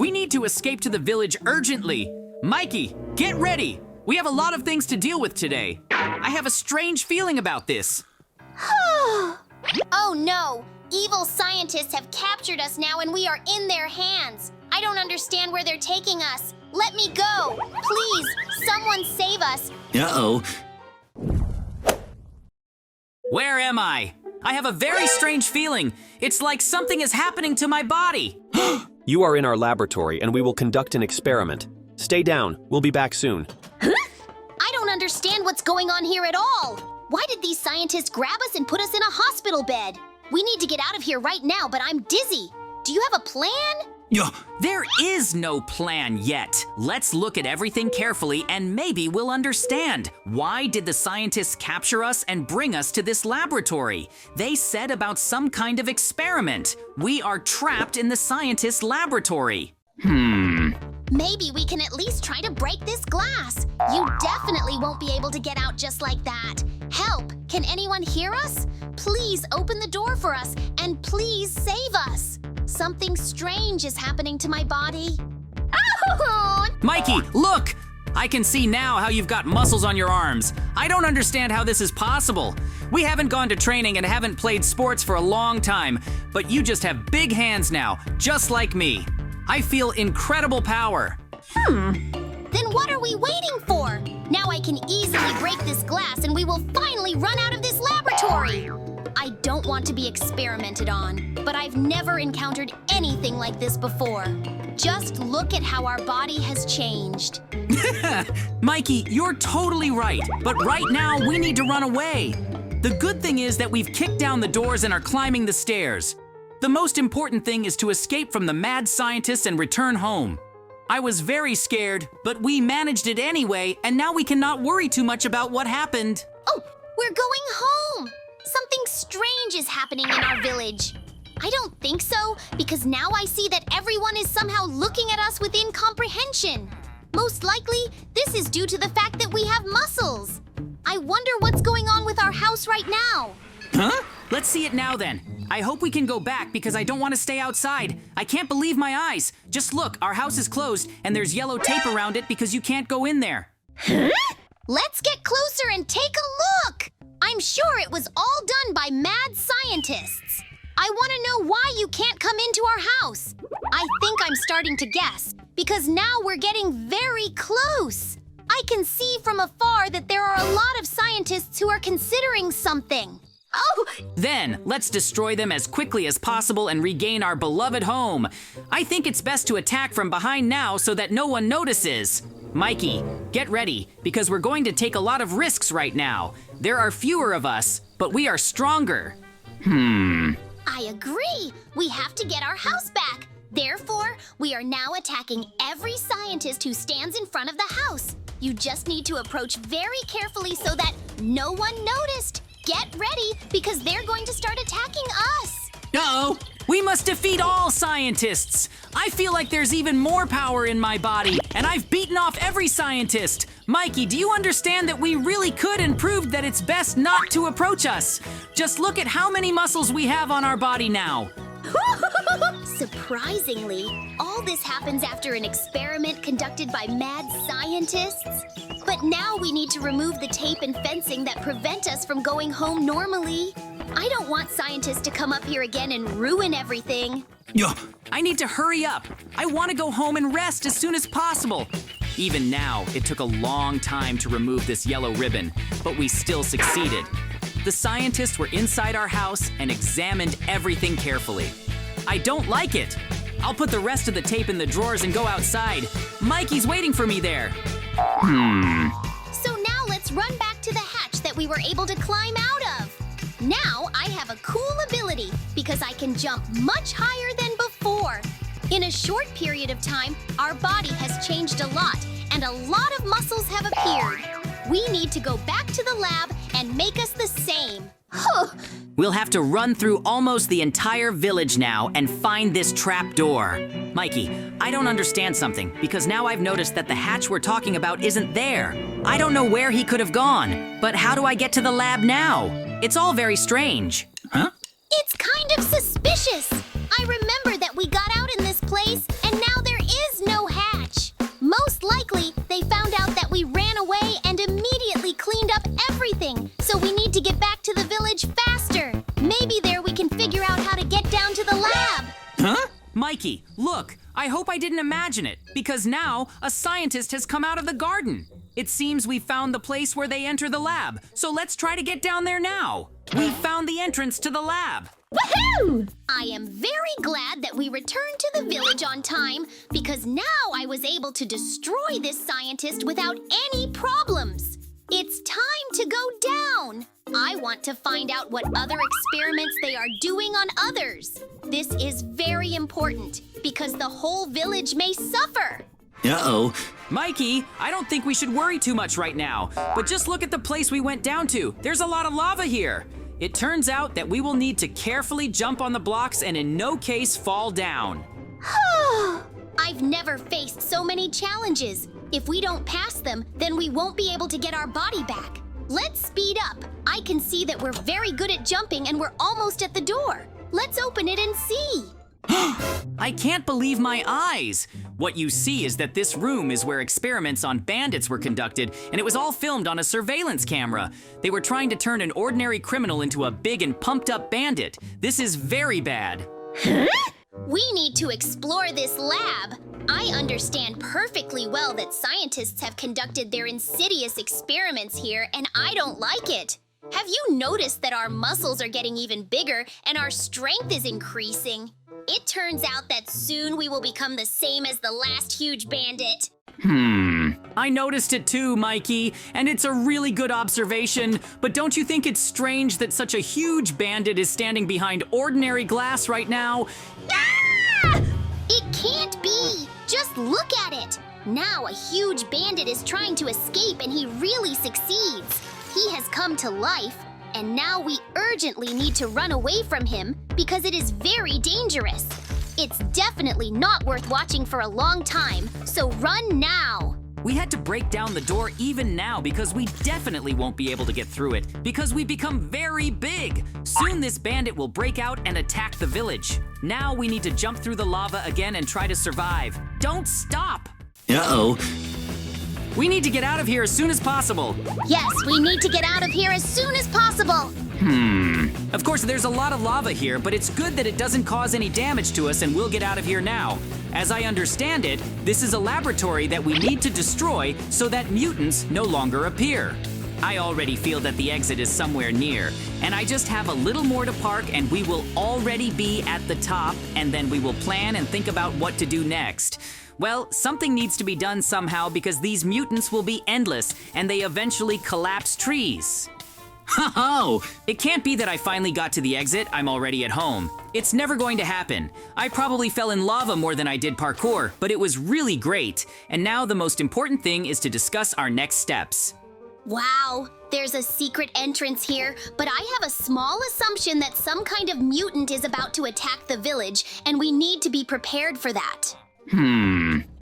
We need to escape to the village urgently. Mikey, get ready. We have a lot of things to deal with today. I have a strange feeling about this. Oh no! Evil scientists have captured us now and we are in their hands. I don't understand where they're taking us. Let me go! Please, someone save us! Uh-oh. Where am I? I have a very strange feeling. It's like something is happening to my body. You are in our laboratory and we will conduct an experiment. Stay down. We'll be back soon. I don't understand what's going on here at all. Why did these scientists grab us and put us in a hospital bed? We need to get out of here right now, but I'm dizzy. Do you have a plan? There is no plan yet. Let's look at everything carefully and maybe we'll understand. Why did the scientists capture us and bring us to this laboratory? They said about some kind of experiment. We are trapped in the scientists' laboratory. Maybe we can at least try to break this glass. You definitely won't be able to get out just like that. Help! Can anyone hear us? Please open the door for us and please save us. Something strange is happening to my body. Oh! Mikey, look! I can see now how you've got muscles on your arms. I don't understand how this is possible. We haven't gone to training and haven't played sports for a long time, but you just have big hands now, just like me. I feel incredible power. Then what are we waiting for? Now I can easily break this glass and we will finally run out of this laboratory. I don't want to be experimented on, but I've never encountered anything like this before. Just look at how our body has changed. Mikey, you're totally right, but right now we need to run away. The good thing is that we've kicked down the doors and are climbing the stairs. The most important thing is to escape from the mad scientists and return home. I was very scared, but we managed it anyway, and now we cannot worry too much about what happened. Oh, we're going home! Something strange is happening in our village. I don't think so, because now I see that everyone is somehow looking at us with incomprehension. Most likely, this is due to the fact that we have muscles. I wonder what's going on with our house right now. Huh? Let's see it now then. I hope we can go back because I don't want to stay outside. I can't believe my eyes. Just look, our house is closed and there's yellow tape around it because you can't go in there. Let's get closer and take a look. I'm sure it was all done by mad scientists. I want to know why you can't come into our house. I think I'm starting to guess because now we're getting very close. I can see from afar that there are a lot of scientists who are considering something. Oh! Then, let's destroy them as quickly as possible and regain our beloved home. I think it's best to attack from behind now so that no one notices. Mikey, get ready, because we're going to take a lot of risks right now. There are fewer of us, but we are stronger. I agree. We have to get our house back. Therefore, we are now attacking every scientist who stands in front of the house. You just need to approach very carefully so that no one noticed. Get ready, because they're going to start attacking us. Uh-oh! We must defeat all scientists! I feel like there's even more power in my body, and I've beaten off every scientist! Mikey, do you understand that we really could and proved that it's best not to approach us? Just look at how many muscles we have on our body now. Surprisingly, all this happens after an experiment conducted by mad scientists. But now we need to remove the tape and fencing that prevent us from going home normally. I don't want scientists to come up here again and ruin everything. I need to hurry up. I want to go home and rest as soon as possible. Even now, it took a long time to remove this yellow ribbon, but we still succeeded. The scientists were inside our house and examined everything carefully. I don't like it. I'll put the rest of the tape in the drawers and go outside. Mikey's waiting for me there. So now let's run back to the hatch that we were able to climb out of. Now I have a cool ability because I can jump much higher than before. In a short period of time, our body has changed a lot and a lot of muscles have appeared. We need to go back to the lab and make us the same. We'll have to run through almost the entire village now and find this trap door. Mikey, I don't understand something because now I've noticed that the hatch we're talking about isn't there. I don't know where he could have gone, but how do I get to the lab now? It's all very strange. Huh? It's kind of suspicious. I remember that we got out in this place and now there is no hatch. Most likely, they found out that we ran away and immediately cleaned up everything, so we need to get back to the village faster. Maybe there we can figure out how to get down to the lab. Huh? Mikey, look, I hope I didn't imagine it, because now a scientist has come out of the garden. It seems we found the place where they enter the lab, so let's try to get down there now. We found the entrance to the lab. Woohoo! I am very glad that we returned to the village on time, because now I was able to destroy this scientist without any problems. It's time to go down. I want to find out what other experiments they are doing on others. This is very important, because the whole village may suffer. Uh-oh. Mikey, I don't think we should worry too much right now, but just look at the place we went down to. There's a lot of lava here. It turns out that we will need to carefully jump on the blocks and in no case fall down. I've never faced so many challenges. If we don't pass them, then we won't be able to get our body back. Let's speed up. I can see that we're very good at jumping and we're almost at the door. Let's open it and see. I can't believe my eyes! What you see is that this room is where experiments on bandits were conducted, and it was all filmed on a surveillance camera. They were trying to turn an ordinary criminal into a big and pumped-up bandit. This is very bad. We need to explore this lab. I understand perfectly well that scientists have conducted their insidious experiments here, and I don't like it. Have you noticed that our muscles are getting even bigger and our strength is increasing? It turns out that soon we will become the same as the last huge bandit. I noticed it too, Mikey, and it's a really good observation, but don't you think it's strange that such a huge bandit is standing behind ordinary glass right now? Ah! It can't be! Just look at it! Now a huge bandit is trying to escape and he really succeeds. He has come to life, and now we urgently need to run away from him because it is very dangerous. It's definitely not worth watching for a long time, so run now! We had to break down the door even now because we definitely won't be able to get through it because we become very big. Soon this bandit will break out and attack the village. Now we need to jump through the lava again and try to survive. Don't stop! Uh-oh. We need to get out of here as soon as possible. Yes, we need to get out of here as soon as possible. Of course, there's a lot of lava here, but it's good that it doesn't cause any damage to us and we'll get out of here now. As I understand it, this is a laboratory that we need to destroy so that mutants no longer appear. I already feel that the exit is somewhere near, and I just have a little more to park and we will already be at the top, and then we will plan and think about what to do next. Well, something needs to be done somehow because these mutants will be endless and they eventually collapse trees. Ho-ho! It can't be that I finally got to the exit, I'm already at home. It's never going to happen. I probably fell in lava more than I did parkour, but it was really great. And now the most important thing is to discuss our next steps. Wow, there's a secret entrance here, but I have a small assumption that some kind of mutant is about to attack the village, and we need to be prepared for that.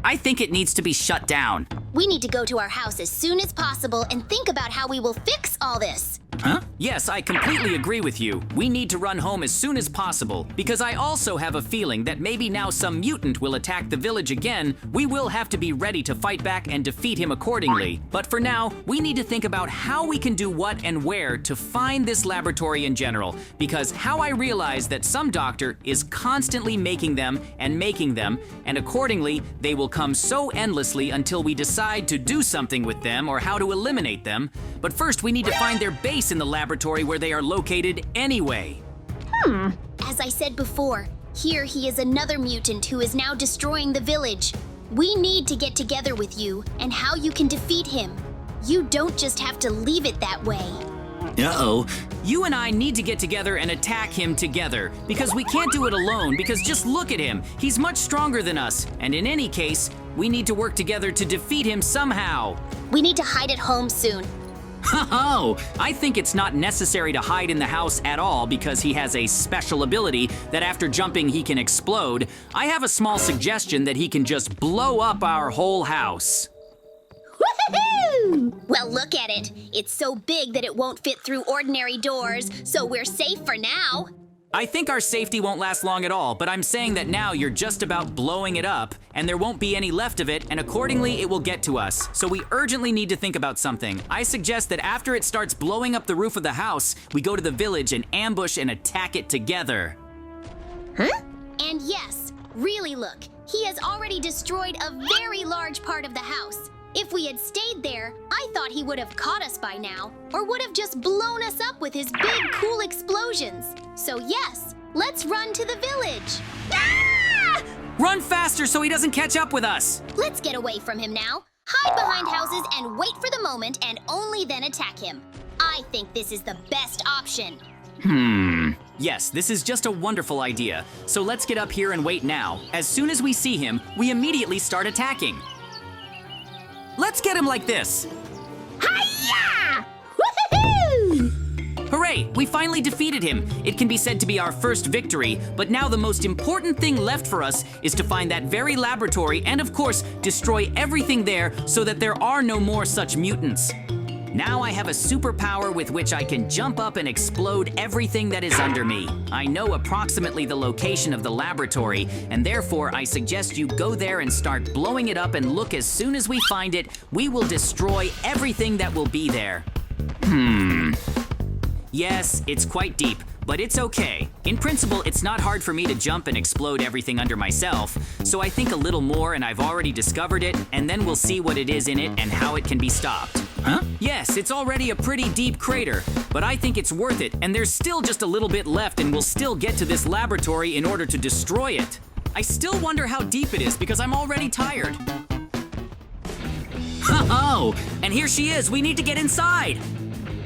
I think it needs to be shut down. We need to go to our house as soon as possible and think about how we will fix all this. Huh? Yes, I completely agree with you. We need to run home as soon as possible, because I also have a feeling that maybe now some mutant will attack the village again. We will have to be ready to fight back and defeat him accordingly. But for now, we need to think about how we can do what and where to find this laboratory in general, because how I realize that some doctor is constantly making them, and accordingly, they will come so endlessly until we decide to do something with them or how to eliminate them. But first, we need to find their base in the laboratory where they are located anyway. As I said before, here he is another mutant who is now destroying the village. We need to get together with you and how you can defeat him. You don't just have to leave it that way. Uh-oh. You and I need to get together and attack him together, because we can't do it alone, because just look at him. He's much stronger than us, and in any case, we need to work together to defeat him somehow. We need to hide at home soon. Ho-ho! I think it's not necessary to hide in the house at all because he has a special ability that after jumping he can explode. I have a small suggestion that he can just blow up our whole house. Woohoo! Well, look at it. It's so big that it won't fit through ordinary doors, so we're safe for now. I think our safety won't last long at all, but I'm saying that now you're just about blowing it up, and there won't be any left of it, and accordingly it will get to us. So we urgently need to think about something. I suggest that after it starts blowing up the roof of the house, we go to the village and ambush and attack it together. Huh? And yes, really look, he has already destroyed a very large part of the house. If we had stayed there, I thought he would have caught us by now, or would have just blown us up with his big, cool explosions. So yes, let's run to the village. Ah! Run faster so he doesn't catch up with us. Let's get away from him now. Hide behind houses and wait for the moment and only then attack him. I think this is the best option. Yes, this is just a wonderful idea. So let's get up here and wait now. As soon as we see him, we immediately start attacking. Let's get him like this. Hi-ya! Woohoo! Hooray, we finally defeated him. It can be said to be our first victory, but now the most important thing left for us is to find that very laboratory and of course, destroy everything there so that there are no more such mutants. Now I have a superpower with which I can jump up and explode everything that is under me. I know approximately the location of the laboratory, and therefore I suggest you go there and start blowing it up, and look, as soon as we find it, we will destroy everything that will be there. Yes, it's quite deep, but it's okay. In principle, it's not hard for me to jump and explode everything under myself, so I think a little more and I've already discovered it, and then we'll see what it is in it and how it can be stopped. Huh? Yes, it's already a pretty deep crater, but I think it's worth it, and there's still just a little bit left, and we'll still get to this laboratory in order to destroy it. I still wonder how deep it is because I'm already tired. Oh, and here she is. We need to get inside.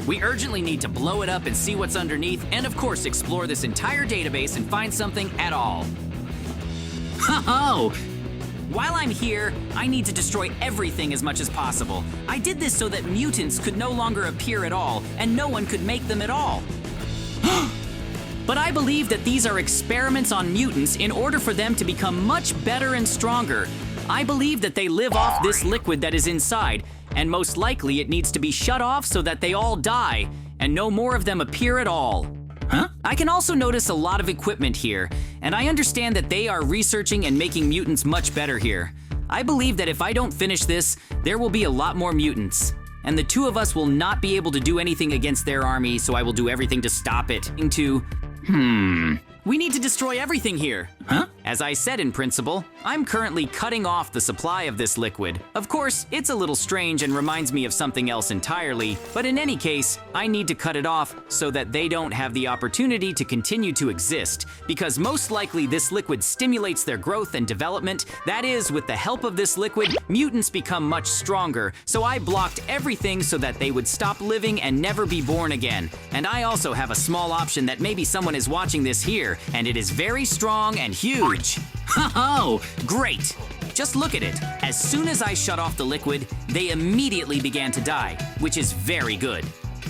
We urgently need to blow it up and see what's underneath, and of course explore this entire database and find something at all. Oh! While I'm here, I need to destroy everything as much as possible. I did this so that mutants could no longer appear at all, and no one could make them at all. But I believe that these are experiments on mutants in order for them to become much better and stronger. I believe that they live off this liquid that is inside, and most likely it needs to be shut off so that they all die, and no more of them appear at all. Huh? I can also notice a lot of equipment here, and I understand that they are researching and making mutants much better here. I believe that if I don't finish this, there will be a lot more mutants, and the two of us will not be able to do anything against their army, so I will do everything to stop it. We need to destroy everything here. Huh? As I said in principle, I'm currently cutting off the supply of this liquid. Of course, it's a little strange and reminds me of something else entirely, but in any case, I need to cut it off so that they don't have the opportunity to continue to exist, because most likely this liquid stimulates their growth and development. That is, with the help of this liquid, mutants become much stronger, so I blocked everything so that they would stop living and never be born again. And I also have a small option that maybe someone is watching this here, and it is very strong and huge. Oh, great! Just look at it. As soon as I shut off the liquid, they immediately began to die, which is very good.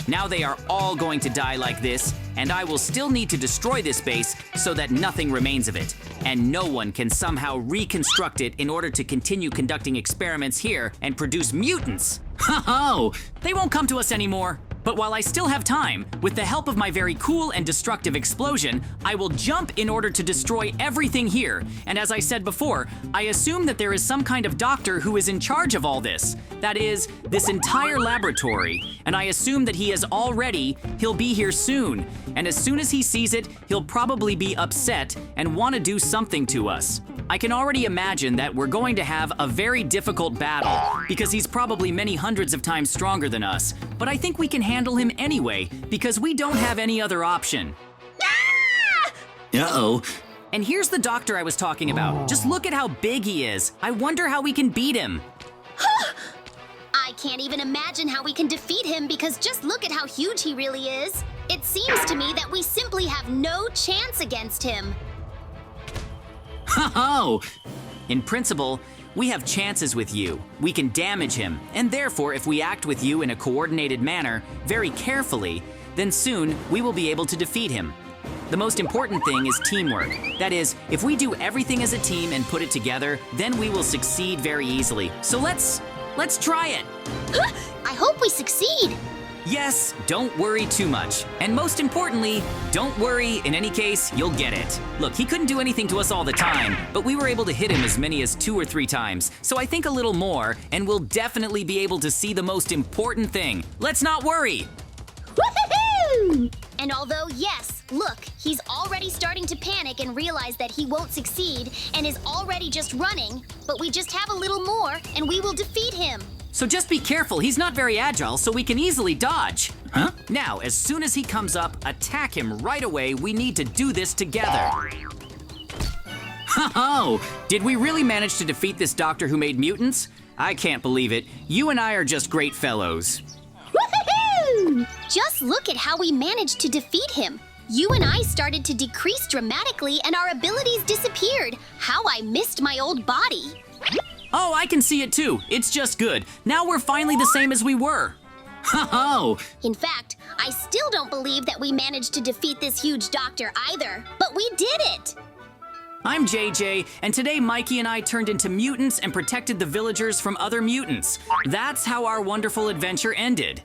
Now they are all going to die like this, and I will still need to destroy this base so that nothing remains of it, and no one can somehow reconstruct it in order to continue conducting experiments here and produce mutants. Oh, they won't come to us anymore. But while I still have time, with the help of my very cool and destructive explosion, I will jump in order to destroy everything here. And as I said before, I assume that there is some kind of doctor who is in charge of all this. That is, this entire laboratory. And I assume that he is all ready, he'll be here soon. And as soon as he sees it, he'll probably be upset and want to do something to us. I can already imagine that we're going to have a very difficult battle, because he's probably many hundreds of times stronger than us. But I think we can handle him anyway, because we don't have any other option. Uh-oh. And here's the doctor I was talking about. Just look at how big he is. I wonder how we can beat him. I can't even imagine how we can defeat him, because just look at how huge he really is. It seems to me that we simply have no chance against him. Oh! In principle, we have chances with you. We can damage him, and therefore if we act with you in a coordinated manner, very carefully, then soon we will be able to defeat him. The most important thing is teamwork. That is, if we do everything as a team and put it together, then we will succeed very easily. So let's try it. I hope we succeed. Yes, don't worry too much. And most importantly, don't worry, in any case, you'll get it. Look, he couldn't do anything to us all the time, but we were able to hit him as many as 2 or 3 times. So I think a little more, and we'll definitely be able to see the most important thing. Let's not worry. Woohoo! And although, yes, look, he's already starting to panic and realize that he won't succeed and is already just running, but we just have a little more and we will defeat him. So just be careful, he's not very agile, so we can easily dodge. Huh? Now, as soon as he comes up, attack him right away. We need to do this together. Ho-ho! Did we really manage to defeat this doctor who made mutants? I can't believe it. You and I are just great fellows. Woohoo! Just look at how we managed to defeat him. You and I started to decrease dramatically and our abilities disappeared. How I missed my old body. Oh, I can see it too. It's just good. Now we're finally the same as we were. Ho-ho! In fact, I still don't believe that we managed to defeat this huge doctor either, but we did it! I'm JJ, and today Mikey and I turned into mutants and protected the villagers from other mutants. That's how our wonderful adventure ended.